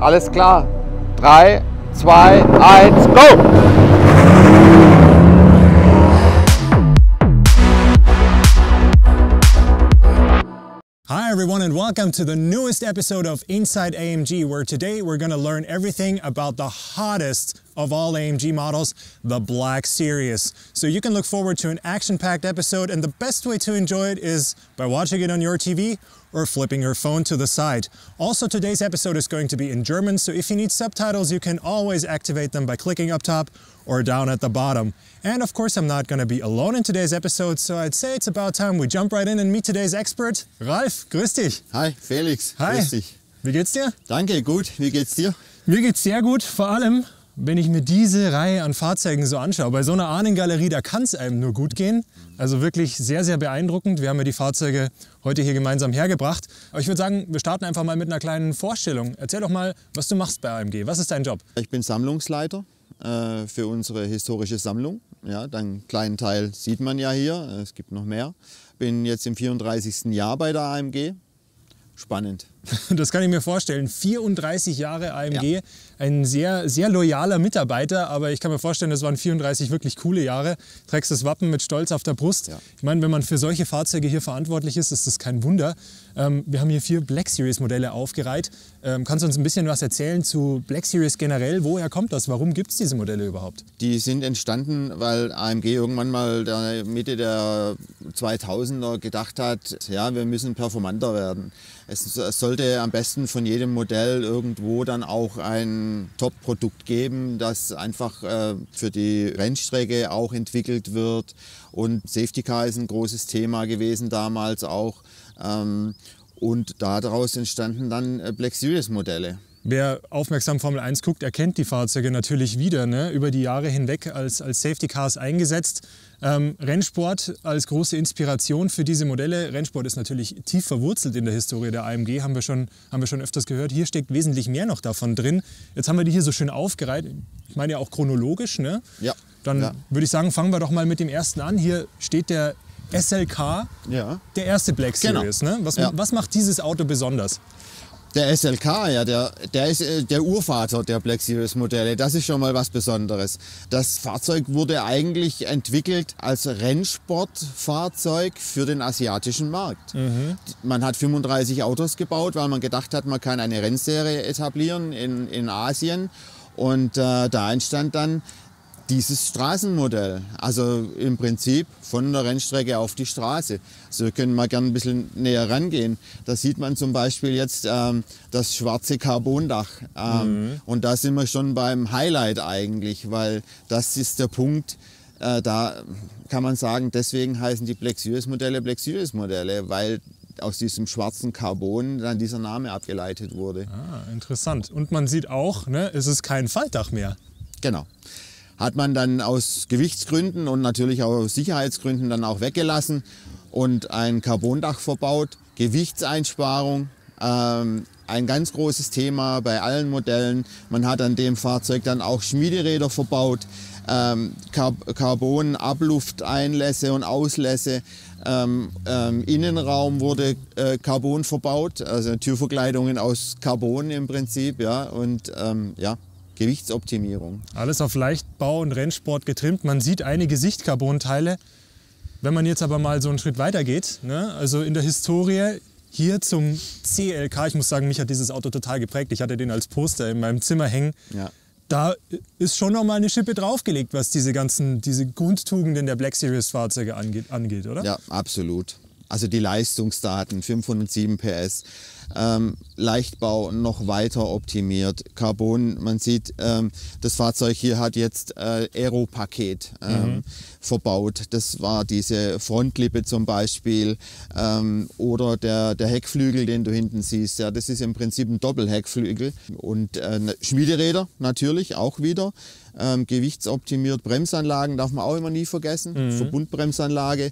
Alles klar. 3, 2, 1, go! Hi everyone and welcome to the newest episode of Inside AMG, where today we're going to learn everything about the hottest of all AMG models, the Black Series. So you can look forward to an action-packed episode, and the best way to enjoy it is by watching it on your TV or flipping your phone to the side. Also, today's episode is going to be in German, so if you need subtitles, you can always activate them by clicking up top or down at the bottom. And of course, I'm not going to be alone in today's episode, so I'd say it's about time we jump right in and meet today's expert. Ralf, grüß dich. Hi, Felix. Hi. Grüß dich. Wie geht's dir? Danke, gut. Wie geht's dir? Mir geht's sehr gut, vor allem, wenn ich mir diese Reihe an Fahrzeugen so anschaue. Bei so einer Ahnengalerie, da kann es einem nur gut gehen. Also wirklich sehr, sehr beeindruckend. Wir haben ja die Fahrzeuge heute hier gemeinsam hergebracht. Aber ich würde sagen, wir starten einfach mal mit einer kleinen Vorstellung. Erzähl doch mal, was du machst bei AMG. Was ist dein Job? Ich bin Sammlungsleiter für unsere historische Sammlung. Ja, einen kleinen Teil sieht man ja hier, es gibt noch mehr. Bin jetzt im 34. Jahr bei der AMG. Spannend. Das kann ich mir vorstellen. 34 Jahre AMG, Ja. Ein sehr, sehr loyaler Mitarbeiter, aber ich kann mir vorstellen, das waren 34 wirklich coole Jahre. Trägst das Wappen mit Stolz auf der Brust. Ja. Ich meine, wenn man für solche Fahrzeuge hier verantwortlich ist, ist das kein Wunder. Wir haben hier 4 Black Series Modelle aufgereiht. Kannst du uns ein bisschen was erzählen zu Black Series generell? Woher kommt das? Warum gibt es diese Modelle überhaupt? Die sind entstanden, weil AMG irgendwann mal Mitte der 2000er gedacht hat, ja, wir müssen performanter werden. Es sollte am besten von jedem Modell irgendwo dann auch ein Top-Produkt geben, das einfach für die Rennstrecke auch entwickelt wird. Und Safety Car ist ein großes Thema gewesen damals auch. Und daraus entstanden dann Black Series Modelle. Wer aufmerksam Formel 1 guckt, erkennt die Fahrzeuge natürlich wieder, ne? Über die Jahre hinweg als Safety Cars eingesetzt. Rennsport als große Inspiration für diese Modelle. Rennsport ist natürlich tief verwurzelt in der Historie der AMG, haben wir schon öfters gehört. Hier steckt wesentlich mehr noch davon drin. Jetzt haben wir die hier so schön aufgereiht. Ich meine ja auch chronologisch, ne? Ja. Dann würde ich sagen, fangen wir doch mal mit dem ersten an. Hier steht der SLK, Ja. der erste Black Series. Genau. Ne? Was macht dieses Auto besonders? Der SLK, ja, der ist der Urvater der Black Series Modelle. Das ist schon mal was Besonderes. Das Fahrzeug wurde eigentlich entwickelt als Rennsportfahrzeug für den asiatischen Markt. Man hat 35 Autos gebaut, weil man gedacht hat, man kann eine Rennserie etablieren in Asien. Und da entstand dann dieses Straßenmodell, also im Prinzip von der Rennstrecke auf die Straße. Also wir können mal gerne ein bisschen näher rangehen. Da sieht man zum Beispiel jetzt das schwarze Carbondach. Und da sind wir schon beim Highlight eigentlich, weil das ist der Punkt, da kann man sagen, deswegen heißen die Black Series Modelle Black Series Modelle, weil aus diesem schwarzen Carbon dann dieser Name abgeleitet wurde. Ah, interessant. Und man sieht auch, ne, es ist kein Faltdach mehr. Genau. Hat man dann aus Gewichtsgründen und natürlich auch aus Sicherheitsgründen dann auch weggelassen und ein Carbondach verbaut. Gewichtseinsparung, ein ganz großes Thema bei allen Modellen. Man hat an dem Fahrzeug dann auch Schmiederäder verbaut, Carbon-Ablufteinlässe und Auslässe. Innenraum wurde Carbon verbaut, also Türverkleidungen aus Carbon im Prinzip, ja, und ja. Gewichtsoptimierung. Alles auf Leichtbau und Rennsport getrimmt. Man sieht einige Sichtcarbonteile. Wenn man jetzt aber mal so einen Schritt weiter geht, ne, also in der Historie hier zum CLK, ich muss sagen, mich hat dieses Auto total geprägt. Ich hatte den als Poster in meinem Zimmer hängen. Ja. Da ist schon noch mal eine Schippe draufgelegt, was diese Grundtugenden der Black Series Fahrzeuge angeht, oder? Ja, absolut. Also die Leistungsdaten, 507 PS, Leichtbau noch weiter optimiert, Carbon, man sieht, das Fahrzeug hier hat jetzt Aero-Paket verbaut. Das war diese Frontlippe zum Beispiel oder der Heckflügel, den du hinten siehst. Ja, das ist im Prinzip ein Doppelheckflügel. Und Schmiederäder natürlich auch wieder. Gewichtsoptimiert, Bremsanlagen darf man auch immer nie vergessen, Verbundbremsanlage.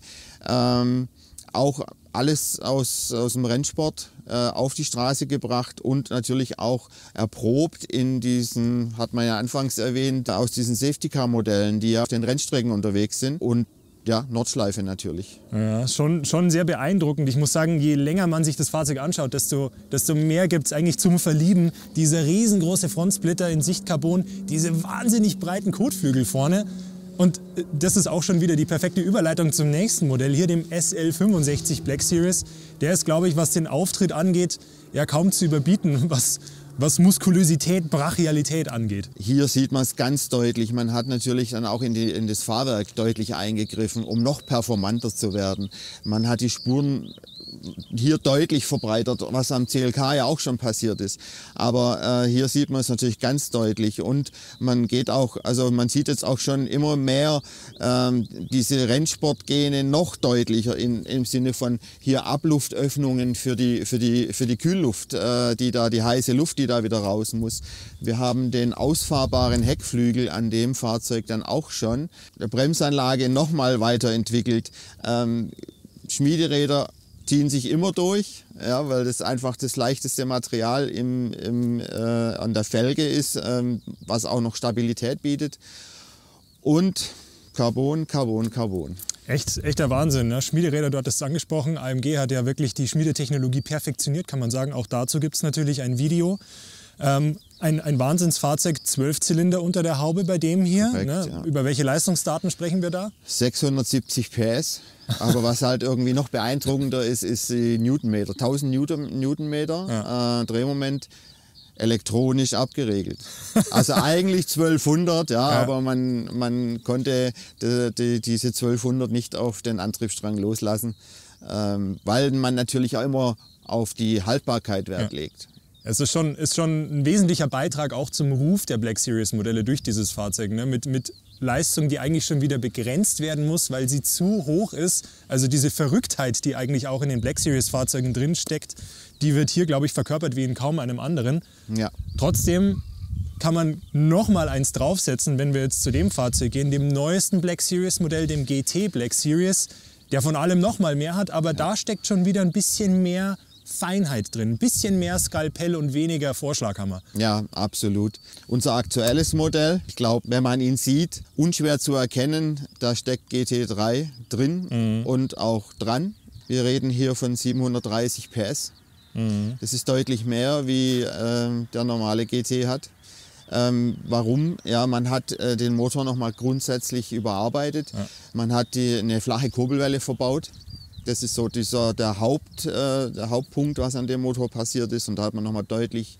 Auch alles aus dem Rennsport auf die Straße gebracht und natürlich auch erprobt in diesen, hat man ja anfangs erwähnt, aus diesen Safety-Car-Modellen, die ja auf den Rennstrecken unterwegs sind. Und Ja, Nordschleife natürlich. Ja, schon sehr beeindruckend. Ich muss sagen, je länger man sich das Fahrzeug anschaut, desto mehr gibt es eigentlich zum Verlieben. Dieser riesengroße Frontsplitter in Sichtcarbon, diese wahnsinnig breiten Kotflügel vorne. Und das ist auch schon wieder die perfekte Überleitung zum nächsten Modell, hier dem SL65 Black Series. Der ist, glaube ich, was den Auftritt angeht, ja kaum zu überbieten, was Muskulosität, Brachialität angeht. Hier sieht man es ganz deutlich. Man hat natürlich dann auch in das Fahrwerk deutlich eingegriffen, um noch performanter zu werden. Man hat die Spuren hier deutlich verbreitert, was am CLK ja auch schon passiert ist. Aber hier sieht man es natürlich ganz deutlich. Und man geht auch, also man sieht jetzt auch schon immer mehr diese Rennsportgene noch deutlicher im Sinne von hier Abluftöffnungen für die Kühlluft, die heiße Luft, die da wieder raus muss. Wir haben den ausfahrbaren Heckflügel an dem Fahrzeug dann auch schon. Die Bremsanlage nochmal weiterentwickelt. Schmiederäder ziehen sich immer durch, ja, weil das einfach das leichteste Material an der Felge ist, was auch noch Stabilität bietet. Und Carbon, Carbon, Carbon. Echter Wahnsinn. Ne? Schmiederäder, du hattest es angesprochen. AMG hat ja wirklich die Schmiedetechnologie perfektioniert, kann man sagen. Auch dazu gibt es natürlich ein Video. Ein Wahnsinnsfahrzeug, 12 Zylinder unter der Haube bei dem hier. Perfekt, Ne? ja. Über welche Leistungsdaten sprechen wir da? 670 PS. Aber was halt irgendwie noch beeindruckender ist die Newtonmeter. 1000 Newtonmeter Ja. Drehmoment, elektronisch abgeregelt. Also eigentlich 1200, ja, Ja. aber man konnte diese 1200 nicht auf den Antriebsstrang loslassen, weil man natürlich auch immer auf die Haltbarkeit Wert legt. Es ist schon ein wesentlicher Beitrag auch zum Ruf der Black Series Modelle durch dieses Fahrzeug. Ne? Mit Leistung, die eigentlich schon wieder begrenzt werden muss, weil sie zu hoch ist. Also diese Verrücktheit, die eigentlich auch in den Black Series Fahrzeugen drin steckt, die wird hier, glaube ich, verkörpert wie in kaum einem anderen. Ja. Trotzdem kann man noch mal eins draufsetzen, wenn wir jetzt zu dem Fahrzeug gehen, dem neuesten Black Series Modell, dem GT Black Series, der von allem noch mal mehr hat, aber da steckt schon wieder ein bisschen mehr Feinheit drin, ein bisschen mehr Skalpell und weniger Vorschlaghammer. Ja, absolut. Unser aktuelles Modell, ich glaube, wenn man ihn sieht, unschwer zu erkennen, da steckt GT3 drin und auch dran. Wir reden hier von 730 PS. Das ist deutlich mehr, wie der normale GT hat. Warum? Ja, man hat den Motor noch mal grundsätzlich überarbeitet. Ja. Man hat eine flache Kurbelwelle verbaut. Das ist so der Hauptpunkt, was an dem Motor passiert ist. Und da hat man nochmal deutlich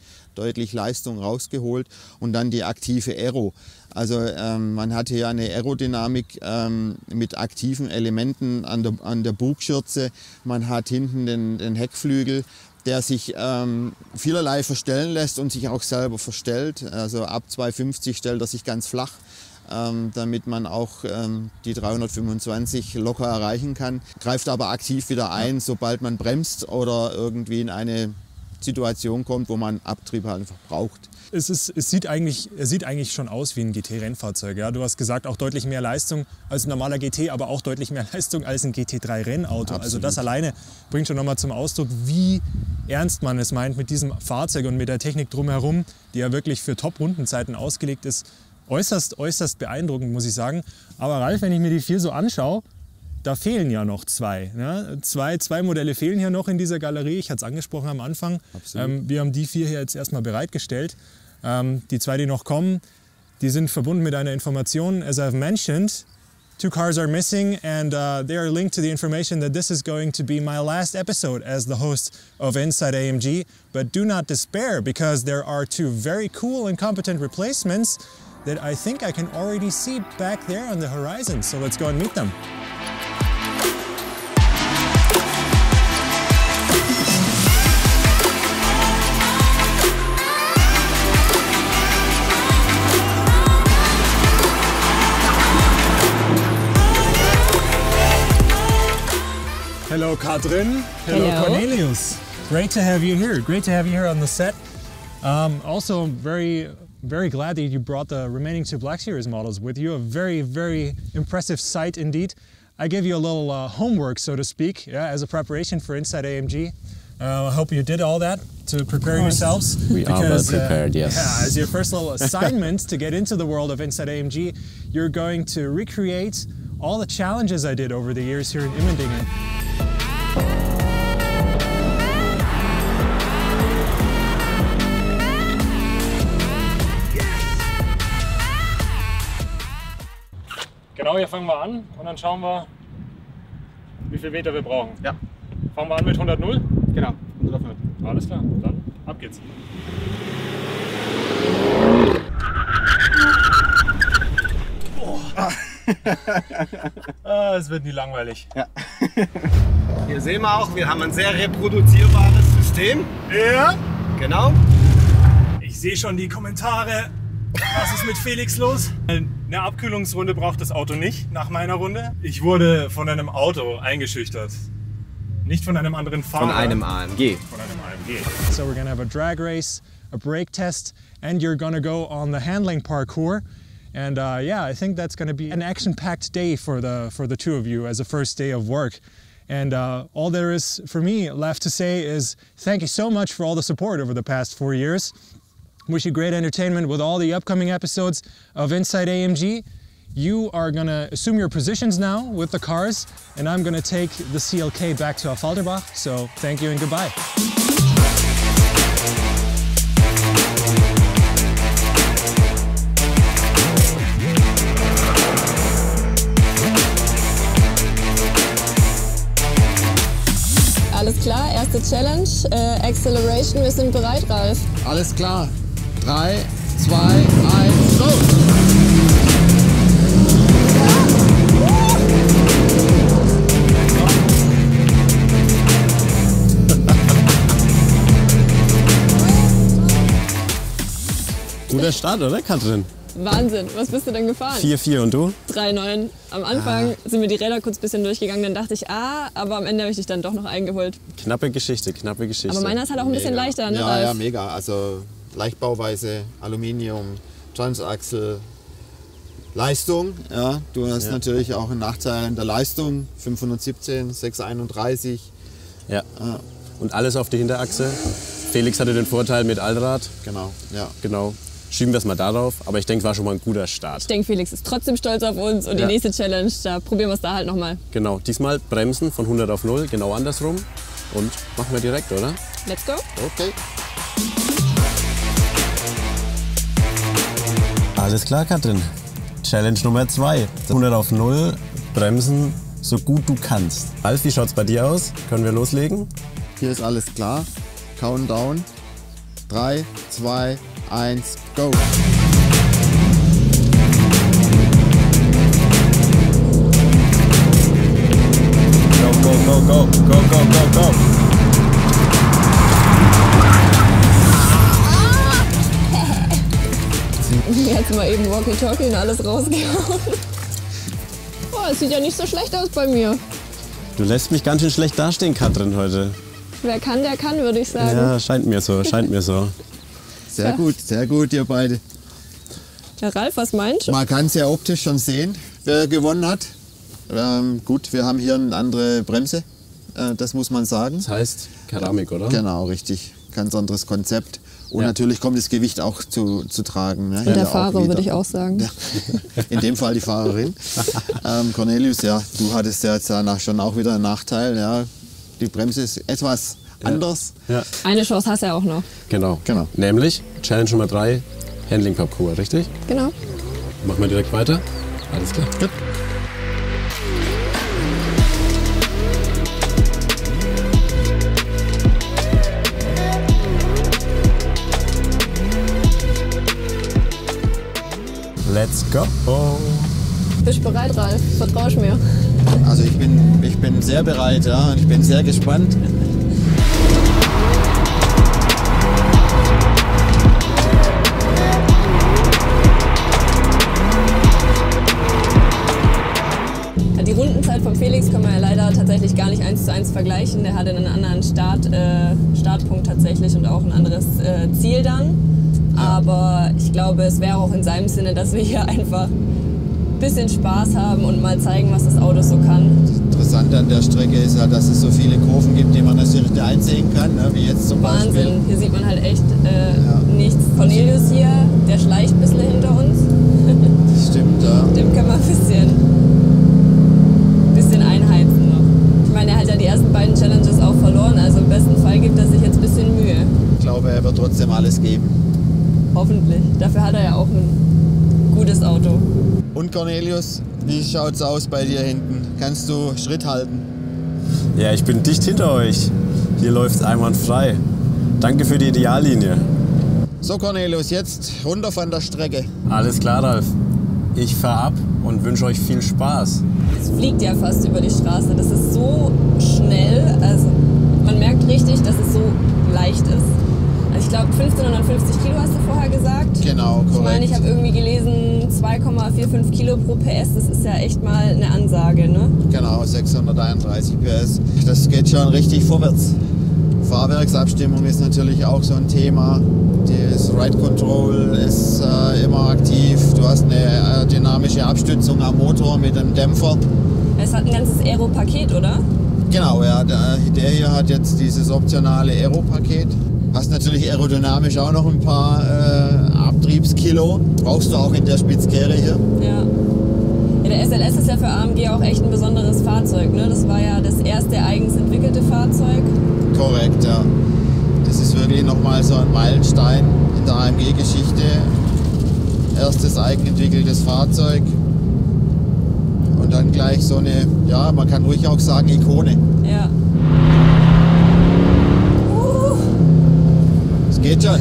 Leistung rausgeholt. Und dann die aktive Aero. Also man hat hier eine Aerodynamik mit aktiven Elementen an der Bugschürze. Man hat hinten den Heckflügel, der sich vielerlei verstellen lässt und sich auch selber verstellt. Also ab 250 stellt er sich ganz flach, damit man auch die 325 locker erreichen kann. Greift aber aktiv wieder ein, sobald man bremst oder irgendwie in eine Situation kommt, wo man Abtrieb halt einfach braucht. Es sieht eigentlich schon aus wie ein GT-Rennfahrzeug. Ja? Du hast gesagt, auch deutlich mehr Leistung als ein normaler GT, aber auch deutlich mehr Leistung als ein GT3-Rennauto. Also das alleine bringt schon nochmal zum Ausdruck, wie ernst man es meint mit diesem Fahrzeug und mit der Technik drumherum, die ja wirklich für Top-Rundenzeiten ausgelegt ist. Äußerst beeindruckend, muss ich sagen. Aber Ralf, wenn ich mir die 4 so anschaue, da fehlen ja noch 2. Ne? Zwei Modelle fehlen hier noch in dieser Galerie. Ich hatte es angesprochen am Anfang. Wir haben die 4 hier jetzt erstmal bereitgestellt. Die 2, die noch kommen, die sind verbunden mit einer Information. As I've mentioned, 2 cars are missing and they are linked to the information that this is going to be my last episode as the host of Inside AMG. But do not despair, because there are 2 very cool and competent replacements that I think I can already see back there on the horizon. So let's go and meet them. Hello, Katrin. Hello, Cornelius. Great to have you here. Great to have you here on the set. Also, very glad that you brought the remaining 2 Black Series models with you. A very impressive sight indeed. I gave you a little homework, so to speak, as a preparation for Inside AMG. I hope you did all that to prepare yourselves. We are well prepared, yes. Yeah, as your first little assignment to get into the world of Inside AMG, you're going to recreate all the challenges I did over the years here in Immendingen. Genau, hier fangen wir an und dann schauen wir, wie viel Meter wir brauchen. Ja. Fangen wir an mit 100,0? Genau, 100. Alles klar, dann ab geht's. Es wird nie langweilig. Ja. Hier sehen wir auch, wir haben ein sehr reproduzierbares System. Ja? Genau. Ich sehe schon die Kommentare. Was ist mit Felix los? Eine Abkühlungsrunde braucht das Auto nicht nach meiner Runde. Ich wurde von einem Auto eingeschüchtert. Nicht von einem anderen Fahrer. Von einem AMG. Von einem AMG. So we're gonna have a drag race, a brake test, and you're gonna go on the handling parkour. And yeah, I think that's gonna be an action-packed day for the two of you as a first day of work. And all there is for me left to say is thank you so much for all the support over the past 4 years. Wish you great entertainment with all the upcoming episodes of Inside AMG. You are gonna assume your positions now with the cars, and I'm gonna take the CLK back to Affalterbach. So thank you and goodbye. Alles klar, erste Challenge, Acceleration, wir sind bereit, Ralf. Alles klar. 3, 2, 1, go! Guter Start, oder, Katrin? Wahnsinn, was bist du denn gefahren? 4,4 und du? 3,9. Am Anfang sind mir die Räder kurz ein bisschen durchgegangen, dann dachte ich, aber am Ende habe ich dich dann doch noch eingeholt. Knappe Geschichte, knappe Geschichte. Aber meiner ist halt auch ein bisschen leichter, ne, Ja, Ralf? ja, mega. Also Leichtbauweise, Aluminium, Transachsel, Leistung. Ja, du hast natürlich auch einen Nachteil in der Leistung. 517, 631. Ja. Und alles auf die Hinterachse. Felix hatte den Vorteil mit Allrad. Genau, ja. Genau. Schieben wir es mal darauf. Aber ich denke, es war schon mal ein guter Start. Ich denke, Felix ist trotzdem stolz auf uns und die nächste Challenge, da probieren wir es da halt nochmal. Genau. Diesmal bremsen von 100 auf 0, genau andersrum. Und machen wir direkt, oder? Let's go. Okay. Alles klar, Katrin. Challenge Nummer 2. 100 auf 0, bremsen so gut du kannst. Alf, wie schaut's bei dir aus? Können wir loslegen? Hier ist alles klar. Countdown. 3, 2, 1, go! Go, go, go, go, go, go, go, go! Jetzt mal eben Walkie-Talkie und alles rausgehauen. Oh, es sieht ja nicht so schlecht aus bei mir. Du lässt mich ganz schön schlecht dastehen, Katrin, heute. Wer kann, der kann, würde ich sagen. Ja, scheint mir so, scheint mir so. Sehr gut, ihr beide. Ja, Ralf, was meinst du? Man kann es ja optisch schon sehen, wer gewonnen hat. Gut, wir haben hier eine andere Bremse, das muss man sagen. Das heißt Keramik, oder? Genau, richtig. Ganz anderes Konzept. Und natürlich kommt das Gewicht auch zu tragen. Ne? Und der Fahrer, würde ich auch sagen. Ja, in dem Fall die Fahrerin. Cornelius, ja, du hattest ja jetzt danach schon auch wieder einen Nachteil. Ja. Die Bremse ist etwas anders. Ja. Eine Chance hast du ja auch noch. Genau. Genau. Nämlich Challenge Nummer 3, Handling Parkour, richtig? Genau. Machen wir direkt weiter. Alles klar. Gut. Let's go! Bist du bereit, Ralf? Vertraust mir. Also ich bin sehr bereit, ja, und ich bin sehr gespannt. Die Rundenzeit von Felix kann man ja leider tatsächlich gar nicht 1:1 vergleichen. Der hatte einen anderen Startpunkt tatsächlich und auch ein anderes Ziel dann. Aber ich glaube, es wäre auch in seinem Sinne, dass wir hier einfach ein bisschen Spaß haben und mal zeigen, was das Auto so kann. Interessant an der Strecke ist ja, dass es so viele Kurven gibt, die man natürlich nicht einsehen kann, ne? Wie jetzt zum Wahnsinn, Beispiel. hier sieht man halt echt nichts. Cornelius hier, der schleicht ein bisschen hinter uns. Stimmt, ja. Dem können wir ein bisschen ersten beiden Challenges auch verloren. Also im besten Fall gibt er sich jetzt ein bisschen Mühe. Ich glaube, er wird trotzdem alles geben. Hoffentlich. Dafür hat er ja auch ein gutes Auto. Und Cornelius, wie schaut's aus bei dir hinten? Kannst du Schritt halten? Ja, ich bin dicht hinter euch. Hier läuft's einwandfrei. Danke für die Ideallinie. So Cornelius, jetzt runter von der Strecke. Alles klar, Ralf. Ich fahr ab und wünsche euch viel Spaß. Es fliegt ja fast über die Straße. Das ist so schnell. Also man merkt richtig, dass es so leicht ist. Also ich glaube 1550 Kilo hast du vorher gesagt. Genau, korrekt. Ich meine, ich habe irgendwie gelesen 2,45 Kilo pro PS. Das ist ja echt mal eine Ansage, ne? Genau, 631 PS. Das geht schon richtig vorwärts. Fahrwerksabstimmung ist natürlich auch so ein Thema. Das Ride Control ist immer aktiv. Du hast eine dynamische Abstützung am Motor mit einem Dämpfer. Es hat ein ganzes Aero-Paket, oder? Genau, ja, der hier hat jetzt dieses optionale Aero-Paket. Hast natürlich aerodynamisch auch noch ein paar Abtriebskilo. Brauchst du auch in der Spitzkehre hier. Ja. Ja, der SLS ist ja für AMG auch echt ein besonderes Fahrzeug, ne? Das war ja das erste eigens entwickelte Fahrzeug. Korrekt, ja. Das ist wirklich nochmal so ein Meilenstein in der AMG-Geschichte. Erstes eigenentwickeltes Fahrzeug. Und dann gleich so eine, ja, man kann ruhig auch sagen, Ikone. Ja. Es geht schon.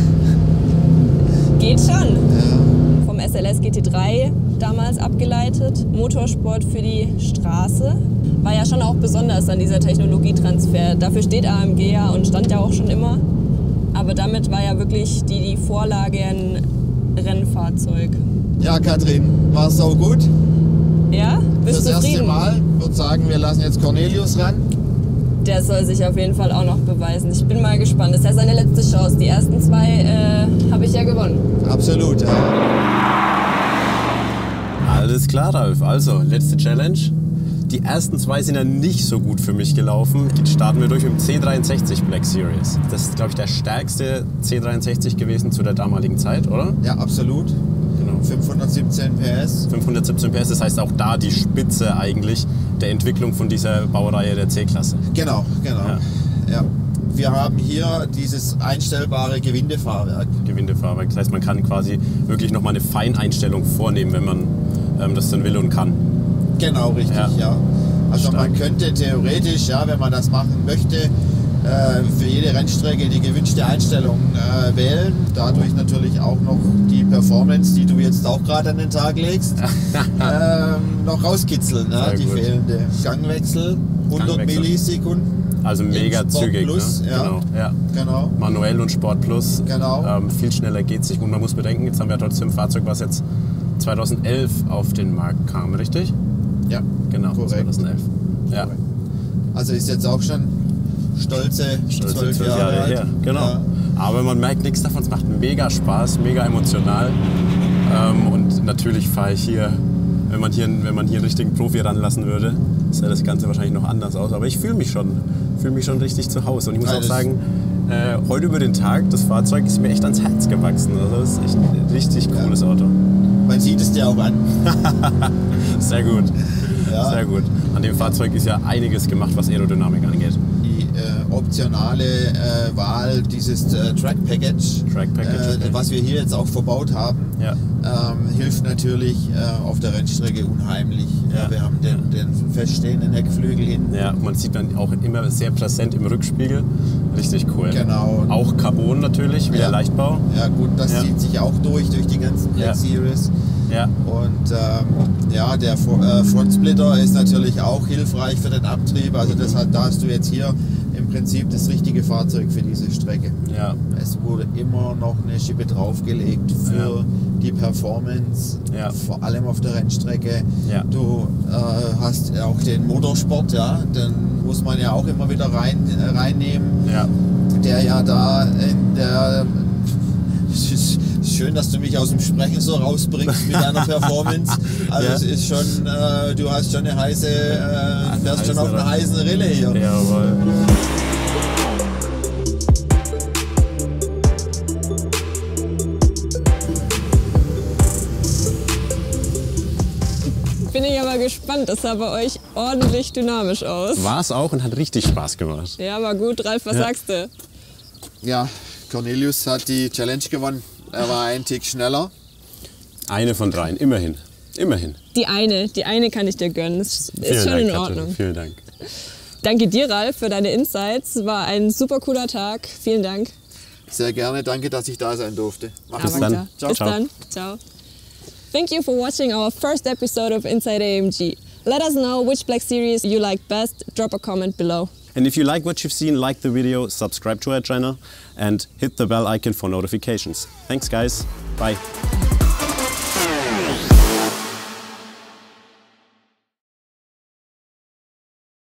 Geht schon. Ja. Vom SLS GT3 damals abgeleitet. Motorsport für die Straße. War ja schon auch besonders an dieser Technologietransfer. Dafür steht AMG ja und stand ja auch schon immer. Aber damit war ja wirklich die Vorlage ein Rennfahrzeug. Ja, Katrin, war es so gut? Ja? Bist du Das erste zufrieden? Mal. Ich würde sagen, wir lassen jetzt Cornelius ran. Der soll sich auf jeden Fall auch noch beweisen. Ich bin mal gespannt. Das ist ja seine letzte Chance. Die ersten zwei habe ich ja gewonnen. Absolut, ja. Alles klar, Ralf. Also, letzte Challenge. Die ersten zwei sind ja nicht so gut für mich gelaufen. Jetzt starten wir durch mit dem C63 Black Series. Das ist, glaube ich, der stärkste C63 gewesen zu der damaligen Zeit, oder? Ja, absolut. Genau. 517 PS. 517 PS, das heißt auch da die Spitze eigentlich der Entwicklung von dieser Baureihe der C-Klasse. Genau. Ja. Ja. Wir haben hier dieses einstellbare Gewindefahrwerk. Gewindefahrwerk. Das heißt, man kann quasi wirklich nochmal eine Feineinstellung vornehmen, wenn man das dann will und kann. Genau, richtig, ja. Also Stark. man könnte theoretisch, ja, wenn man das machen möchte, für jede Rennstrecke die gewünschte Einstellung wählen. Dadurch natürlich auch noch die Performance, die du jetzt auch gerade an den Tag legst, noch rauskitzeln. Ja, die gut. fehlende Gangwechsel, 100 Millisekunden. Also mega Im Sport zügig. Plus, Ne? ja. Genau, ja. Genau. Manuell und Sport Plus. Genau. Viel schneller geht sich. Und man muss bedenken, jetzt haben wir ja trotzdem ein Fahrzeug, was jetzt 2011 auf den Markt kam, richtig? Ja, Genau, korrekt. 2011. Ja. Also ist jetzt auch schon stolze 12 Jahre alt. her. Genau. Ja. Aber man merkt nichts davon. Es macht mega Spaß, mega emotional. Und natürlich fahre ich hier, wenn man hier einen richtigen Profi ranlassen würde, sähe das Ganze wahrscheinlich noch anders aus. Aber ich fühle mich schon richtig zu Hause. Und ich muss Ja, auch das- sagen, heute über den Tag, das Fahrzeug ist mir echt ans Herz gewachsen. Also das ist echt ein richtig cooles Auto. Man sieht es dir auch an. Sehr gut. Ja. Sehr gut. An dem Fahrzeug ist ja einiges gemacht, was Aerodynamik angeht. Die optionale Wahl dieses Track Package, Okay. was wir hier jetzt auch verbaut haben, Ja. hilft natürlich auf der Rennstrecke unheimlich. Ja. Wir haben den feststehenden Heckflügel hinten. Ja, man sieht dann auch immer sehr präsent im Rückspiegel. Richtig cool. Genau. Auch Carbon natürlich, wieder Ja. Leichtbau. Ja gut, das Ja. zieht sich auch durch die ganzen Black Ja. Series. Ja. Und ja, der Frontsplitter ist natürlich auch hilfreich für den Abtrieb. Also da hast du jetzt hier im Prinzip das richtige Fahrzeug für diese Strecke. Ja. Es wurde immer noch eine Schippe draufgelegt für Ja. die Performance, Ja. vor allem auf der Rennstrecke. Ja. Du hast auch den Motorsport, ja, den muss man ja auch immer wieder reinnehmen, Ja. der ja da in der... Es ist schön, dass du mich aus dem Sprechen so rausbringst mit deiner Performance. Also Ja. es ist schon, du hast schon eine heiße, fährst schon auf einer heißen Rille hier. Jawohl. Bin ich aber gespannt. Das sah bei euch ordentlich dynamisch aus. War es auch und hat richtig Spaß gemacht. Ja, war gut. Ralf, was sagst du? Ja, Cornelius hat die Challenge gewonnen. Er war einen Tick schneller. Eine von 3, immerhin. Immerhin. Die eine kann ich dir gönnen. Das ist schon in Ordnung. Katrin. Vielen Dank. Danke dir, Ralf, für deine Insights. War ein super cooler Tag. Vielen Dank. Sehr gerne, danke, dass ich da sein durfte. Mach's Bis gut. dann. Ciao. Bis Ciao. dann. Ciao. Thank you for watching our first episode of Inside AMG. Let us know which Black Series you like best. Drop a comment below. And if you like what you've seen, like the video, subscribe to our channel and hit the bell icon for notifications. Thanks guys. Bye.